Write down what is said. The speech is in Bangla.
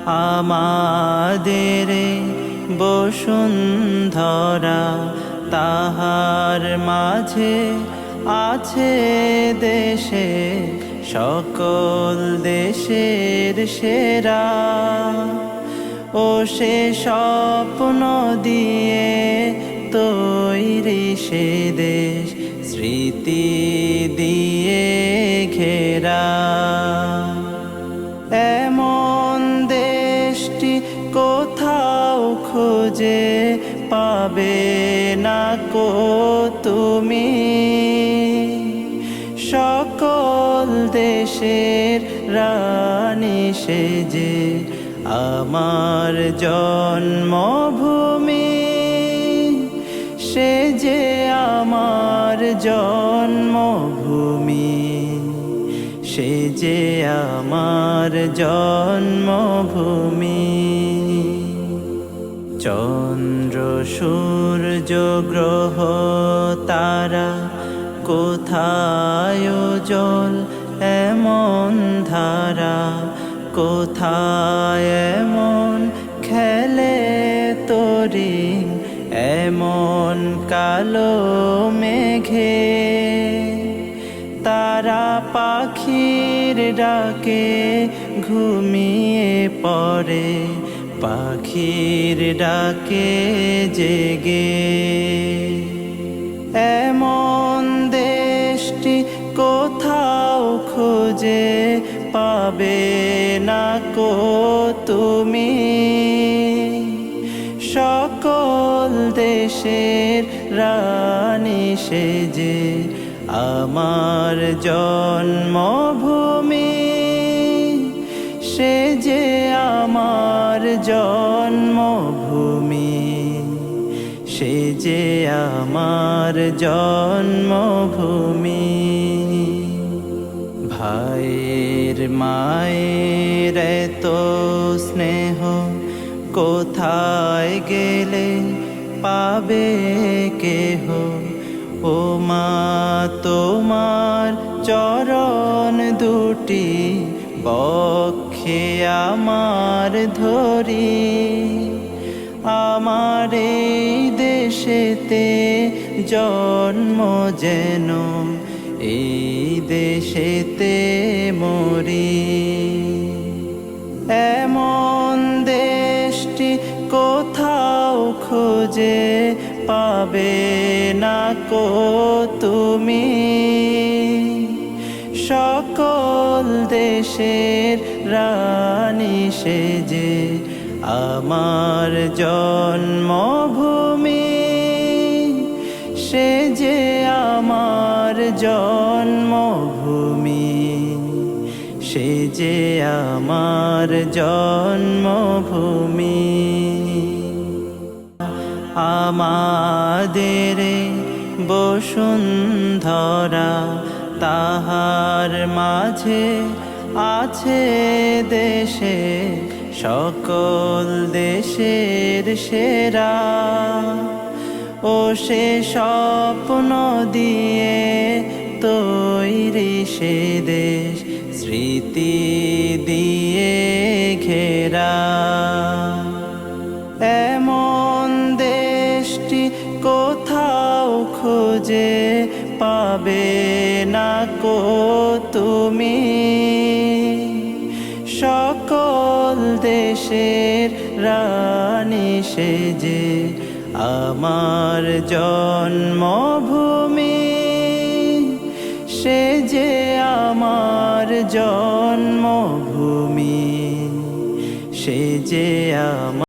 আমাদের বসুন্ধরা, তাহার মাঝে আছে দেশে সকল দেশের সেরা। ও সে স্বপ্ন দিয়ে তৈরি সে দেশ, স্মৃতি দিয়ে ঘেরা। এমন দেশটি কোথাও খুঁজে পাবে না কো তুমি। সকল দেশের রানী সেজে আমার জন্মভূমি, সে যে আমার জন্মভূমি, সে যে আমার জন্মভূমি। চন্দ্র সূর্য গ্রহ তারা কোথায় জল এমন ধারা, কোথায় এমন খেলে তরি এমন কালো মেঘে। তারা পাখির ডাকে ঘুমিয়ে পড়ে, পাখির ডাকে জেগে। এমন দেশটি কোথাও খুঁজে পাবে না কো তুমি। সকল দেশের রানী সেজে আমার জন্মভূমি, সে যে আমার জন্মভূমি, সে যে আমার জন্মভূমি। ভাইয়ের মায়ের এতো স্নেহ কোথায় গেলে পাবে কেহ। ও মা তোমার চরণ দুটি বক্ষে আমার ধরি। আমার এই দেশেতে জন্ম যেন এই দেশেতে মরি। এমন দেশটি কোথাও খুঁজে পাবে না কো তুমি। সকল দেশের রানী সেজে আমার জন্মভূমি, সে যে আমার জন্মভূমি, সে যে আমার জন্মভূমি। আমাদের বসুন্ধরা, তাহার মাঝে আছে দেশে সকল দেশের সেরা। ও সে স্বপ্ন দিয়ে তৈরি সে দেশ, স্মৃতি দিয়ে ঘেরা। এমন দেশটি কোথাও খুঁজে পাবে না কো তুমি। সকল দেশের রানী সেজে আমার জন্মভূমি, সে যে আমার জন্মভূমি, সে যে আমার